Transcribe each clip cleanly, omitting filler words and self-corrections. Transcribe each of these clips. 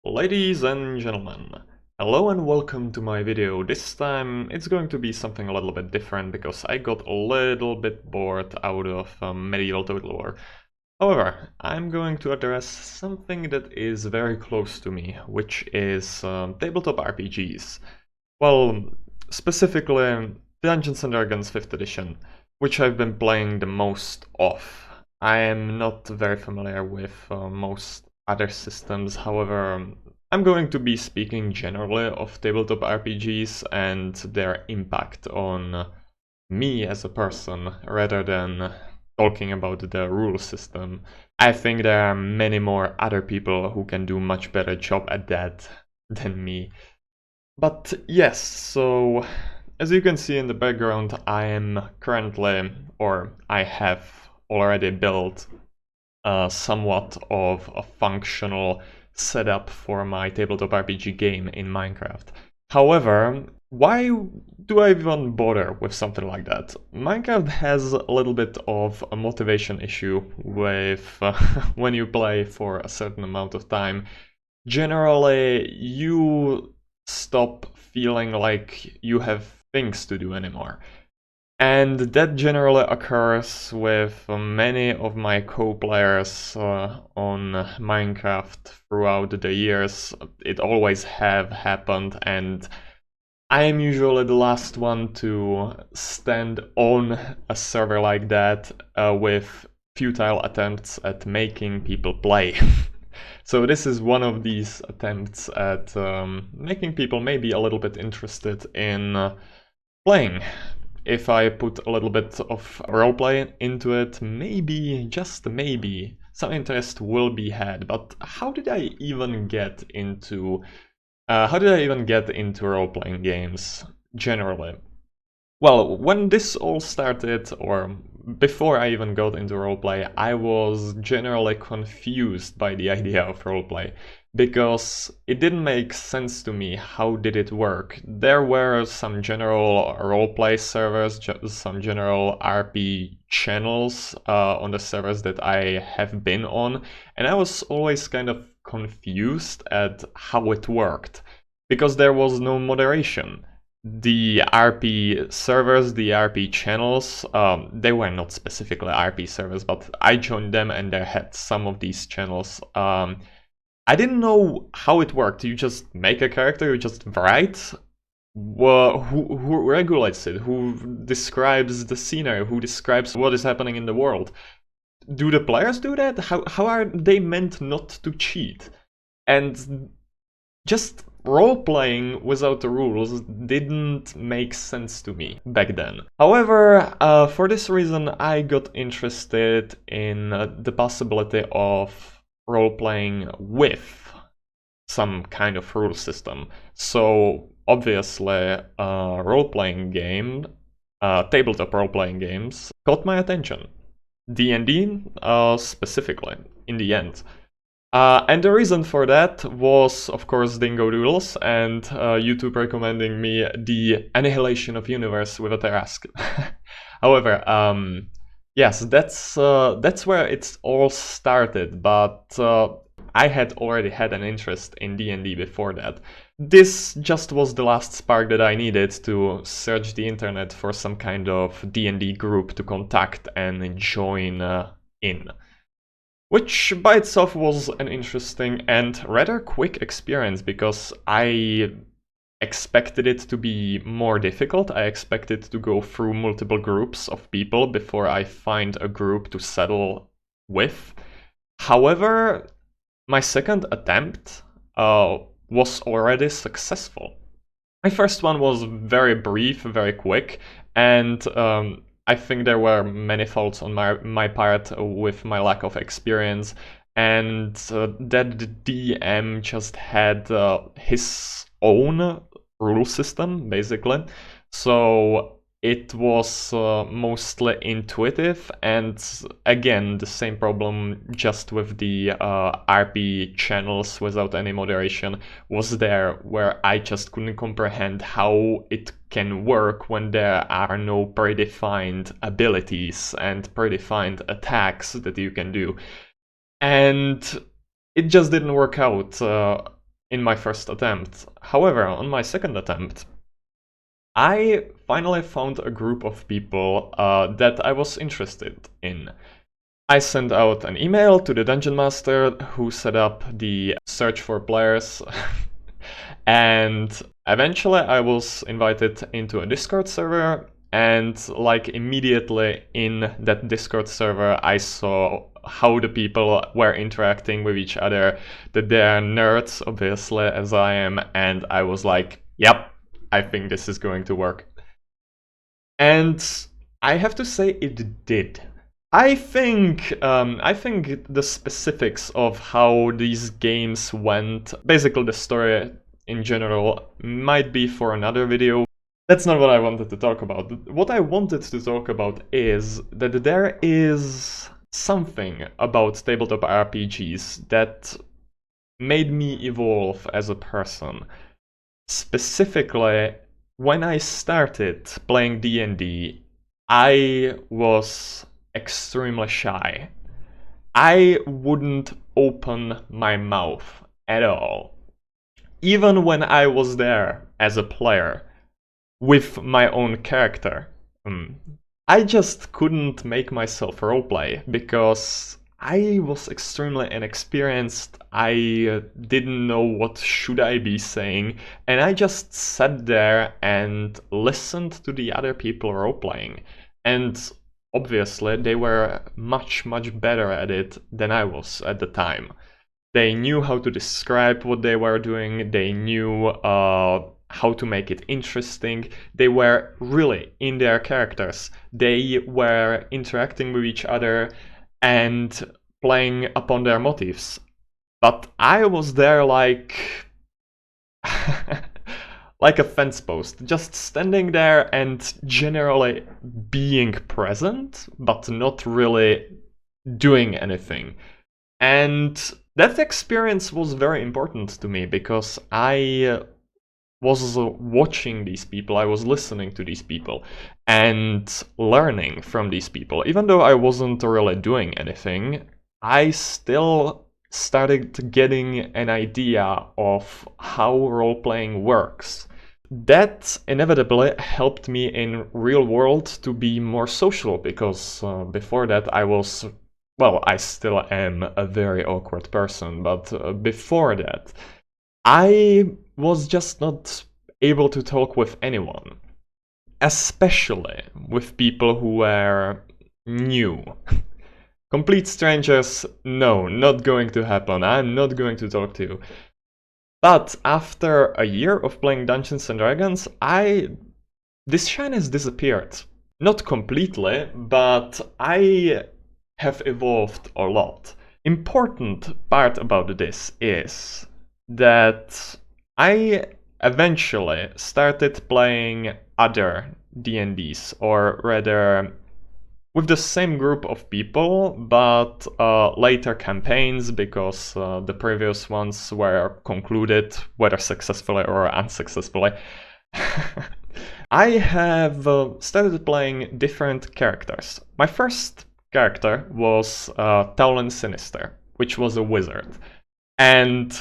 Ladies and gentlemen, hello and welcome to my video. This time it's going to be something a little bit different because I got a little bit bored out of medieval Total War. However, I'm going to address something that is very close to me, which is tabletop RPGs. Well, specifically Dungeons & Dragons 5th edition, which I've been playing the most of. I am not very familiar with most other systems, however, I'm going to be speaking generally of tabletop RPGs and their impact on me as a person, rather than talking about the rule system. I think there are many more other people who can do much better job at that than me. But yes, so as you can see in the background, I am currently, or I have already built somewhat of a functional setup for my tabletop RPG game in Minecraft. However, why do I even bother with something like that? Minecraft has a little bit of a motivation issue with when you play for a certain amount of time. Generally, you stop feeling like you have things to do anymore. And that generally occurs with many of my co-players on Minecraft throughout the years. It always have happened, and I am usually the last one to stand on a server like that with futile attempts at making people play. So this is one of these attempts at making people maybe a little bit interested in playing. If I put a little bit of roleplay into it, maybe, just maybe, some interest will be had. But how did I even get into role-playing games generally? Well, when this all started, or before I even got into roleplay, I was generally confused by the idea of roleplay, because it didn't make sense to me. How did it work? There were some general roleplay servers, some general RP channels on the servers that I have been on, and I was always kind of confused at how it worked, because there was no moderation. The RP servers, the RP channels, they were not specifically RP servers, but I joined them and they had some of these channels. I didn't know how it worked. You just make a character, you just write. Well, who regulates it? Who describes the scenery? Who describes what is happening in the world? Do the players do that? How are they meant not to cheat? And just role-playing without the rules didn't make sense to me back then. However, for this reason, I got interested in the possibility of role-playing with some kind of rule system. So obviously, role-playing game, tabletop role-playing games caught my attention. D&D specifically, in the end. And the reason for that was, of course, Dingo Doodles and YouTube recommending me the Annihilation of Universe with a Tarrasque. However, yes, that's where it's all started, but I had already had an interest in D&D before that. This just was the last spark that I needed to search the internet for some kind of D&D group to contact and join in. Which by itself was an interesting and rather quick experience, because I expected it to be more difficult. I expected to go through multiple groups of people before I find a group to settle with. However, my second attempt was already successful. My first one was very brief, very quick, and I think there were many faults on my part with my lack of experience, and that the DM just had his own rule system, basically. So it was mostly intuitive, and again, the same problem just with the RP channels without any moderation was there, where I just couldn't comprehend how it can work when there are no predefined abilities and predefined attacks that you can do. And it just didn't work out. in my first attempt. However, on my second attempt, I finally found a group of people that I was interested in. I sent out an email to the dungeon master who set up the search for players and eventually I was invited into a Discord server, and like immediately in that Discord server I saw how the people were interacting with each other, that they are nerds obviously as I am, and I was like, yep, I think this is going to work. And I have to say it did. I think the specifics of how these games went, basically the story in general, might be for another video. That's not what I wanted to talk about. What I wanted to talk about is that there is something about tabletop RPGs that made me evolve as a person. Specifically, when I started playing D&D, I was extremely shy. I wouldn't open my mouth at all. Even when I was there as a player with my own character, I just couldn't make myself roleplay because I was extremely inexperienced. I didn't know what should I be saying, and I just sat there and listened to the other people roleplaying. And obviously, they were much better at it than I was at the time. They knew how to describe what they were doing. They knew how to make it interesting. They were really in their characters. They were interacting with each other and playing upon their motives. But I was there like like a fence post, just standing there and generally being present, but not really doing anything. And that experience was very important to me because I was watching these people, I was listening to these people and learning from these people. Even though I wasn't really doing anything, I still started getting an idea of how role-playing works. That inevitably helped me in real world to be more social, because before that I was, well, I still am a very awkward person, but before that I was just not able to talk with anyone, especially with people who were new. Complete strangers, no, not going to happen. I'm not going to talk to you. But after a year of playing Dungeons and Dragons, this shyness disappeared. Not completely, but I have evolved a lot. Important part about this is that I eventually started playing other D&Ds, or rather with the same group of people, but later campaigns, because the previous ones were concluded, whether successfully or unsuccessfully. I have started playing different characters. My first character was Taulen Sinister, which was a wizard. And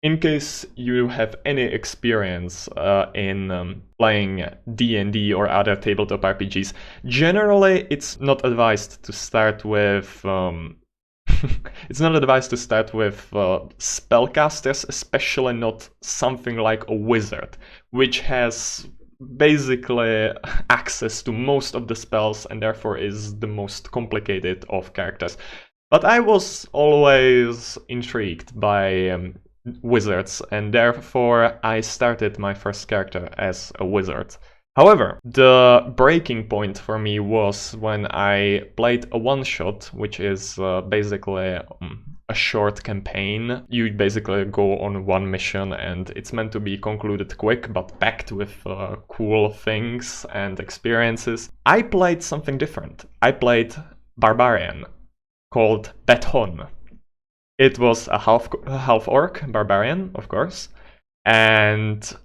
in case you have any experience in playing D&D or other tabletop RPGs, generally it's not advised to start with spellcasters, especially not something like a wizard, which has basically access to most of the spells and therefore is the most complicated of characters. But I was always intrigued by wizards, and therefore I started my first character as a wizard. However, the breaking point for me was when I played a one-shot, which is basically a short campaign. You basically go on one mission and it's meant to be concluded quick, but packed with cool things and experiences. I played something different. I played Barbarian, called Bethon. It was a half-orc barbarian, of course, and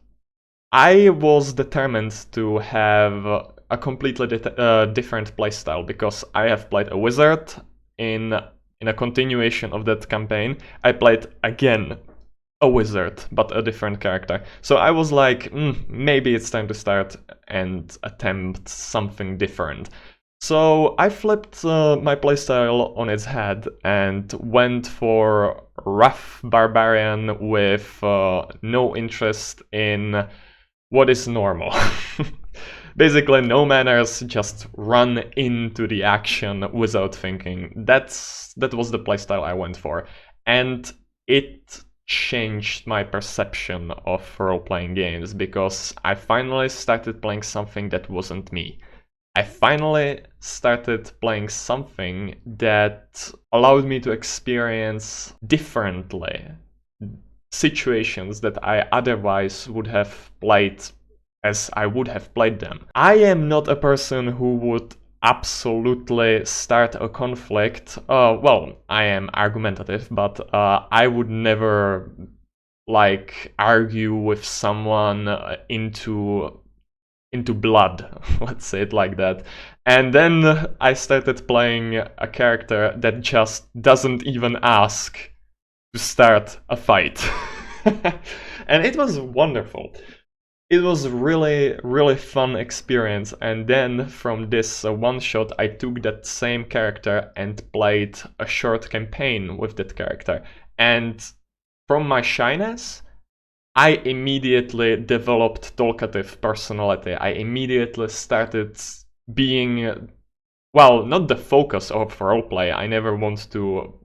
I was determined to have a completely different playstyle, because I have played a wizard in a continuation of that campaign. I played again a wizard, but a different character. So I was like, maybe it's time to start and attempt something different. So I flipped my playstyle on its head and went for rough barbarian with no interest in what is normal. Basically, no manners, just run into the action without thinking. That was the playstyle I went for. And it changed my perception of role-playing games, because I finally started playing something that wasn't me. I finally started playing something that allowed me to experience differently situations that I otherwise would have played as I would have played them. I am not a person who would absolutely start a conflict. Well, I am argumentative, but I would never like argue with someone into blood, let's say it like that. And then I started playing a character that just doesn't even ask to start a fight. And it was wonderful. It was really, really fun experience. And then from this one shot, I took that same character and played a short campaign with that character. And from my shyness, I immediately developed talkative personality. I immediately started being, well, not the focus of roleplay. I never want to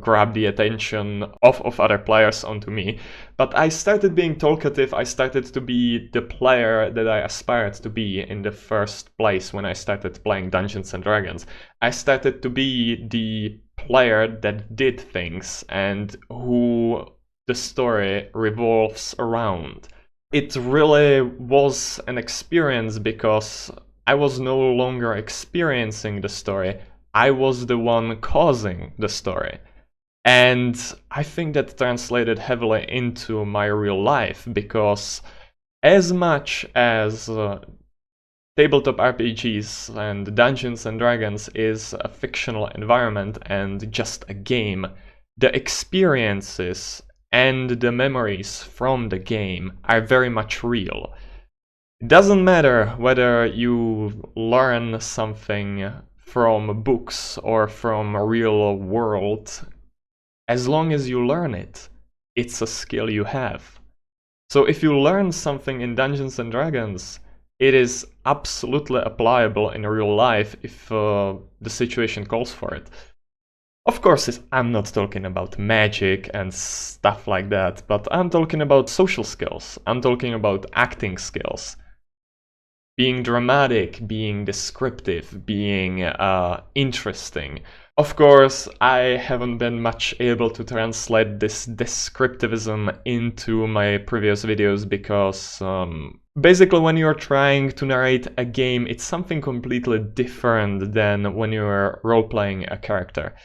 grab the attention of other players onto me. But I started being talkative. I started to be the player that I aspired to be in the first place when I started playing Dungeons and Dragons. I started to be the player that did things and who the story revolves around. It really was an experience because I was no longer experiencing the story. I was the one causing the story. And I think that translated heavily into my real life, because as much as tabletop RPGs and Dungeons and Dragons is a fictional environment and just a game, the experiences and the memories from the game are very much real. It doesn't matter whether you learn something from books or from a real world. As long as you learn it, it's a skill you have. So if you learn something in Dungeons and Dragons, it is absolutely applicable in real life if the situation calls for it. Of course, I'm not talking about magic and stuff like that, but I'm talking about social skills. I'm talking about acting skills. Being dramatic, being descriptive, being interesting. Of course, I haven't been much able to translate this descriptivism into my previous videos because basically when you're trying to narrate a game, it's something completely different than when you're role-playing a character.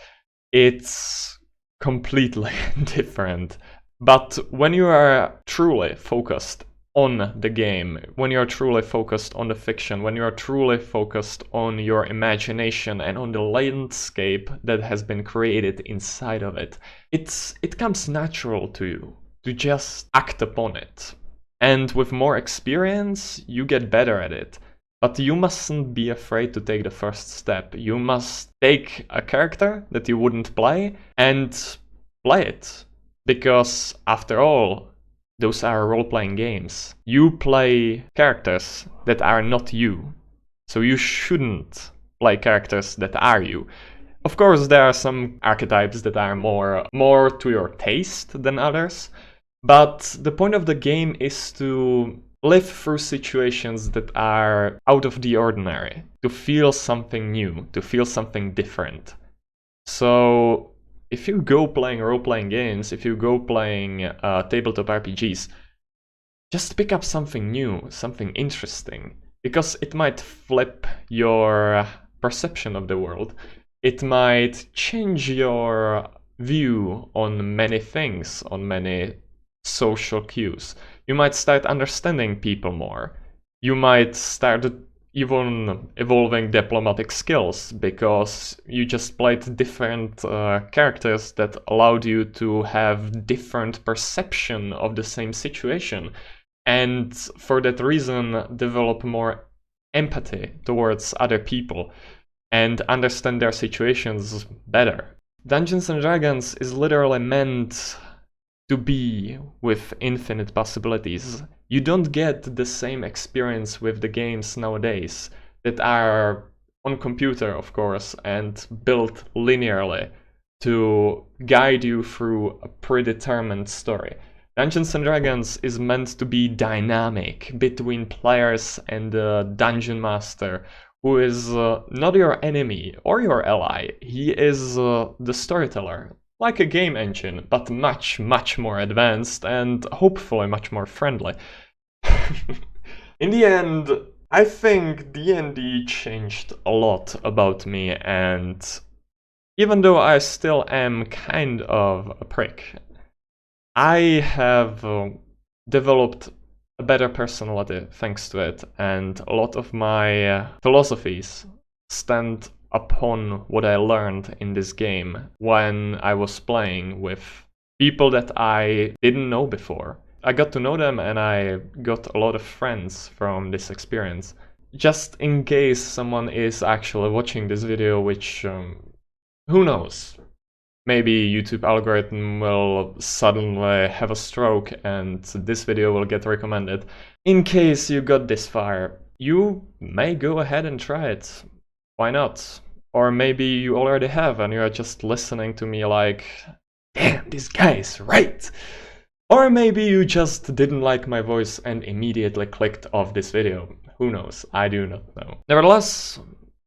It's completely different. But when you are truly focused on the game, when you're truly focused on the fiction, when you're truly focused on your imagination and on the landscape that has been created inside of it, it comes natural to you to just act upon it. And with more experience, you get better at it. But you mustn't be afraid to take the first step. You must take a character that you wouldn't play and play it. Because after all, those are role-playing games. You play characters that are not you. So you shouldn't play characters that are you. Of course, there are some archetypes that are more to your taste than others. But the point of the game is to live through situations that are out of the ordinary, to feel something new, to feel something different. So if you go playing role-playing games, if you go playing tabletop RPGs, just pick up something new, something interesting, because it might flip your perception of the world. It might change your view on many things, on many social cues. You might start understanding people more. You might start even evolving diplomatic skills, because you just played different characters that allowed you to have different perception of the same situation, and for that reason develop more empathy towards other people and understand their situations better. Dungeons and Dragons is literally meant to be with infinite possibilities. You don't get the same experience with the games nowadays that are on computer, of course, and built linearly to guide you through a predetermined story. Dungeons and Dragons is meant to be dynamic between players and the dungeon master, who is not your enemy or your ally. He is the storyteller, like a game engine, but much, much more advanced and hopefully much more friendly. In the end, I think D&D changed a lot about me, and even though I still am kind of a prick, I have developed a better personality thanks to it, and a lot of my philosophies stand upon what I learned in this game when I was playing with people that I didn't know before. I got to know them and I got a lot of friends from this experience. Just in case someone is actually watching this video, which who knows? Maybe YouTube algorithm will suddenly have a stroke and this video will get recommended. In case you got this far, you may go ahead and try it. Why not? Or maybe you already have and you are just listening to me like, damn, this guy is right! Or maybe you just didn't like my voice and immediately clicked off this video. Who knows? I do not know. Nevertheless,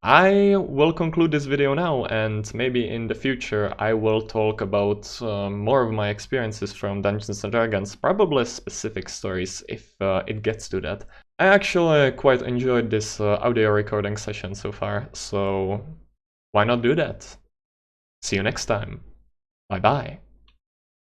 I will conclude this video now, and maybe in the future I will talk about more of my experiences from Dungeons & Dragons, probably specific stories if it gets to that. I actually quite enjoyed this audio recording session so far, so why not do that? See you next time. Bye bye.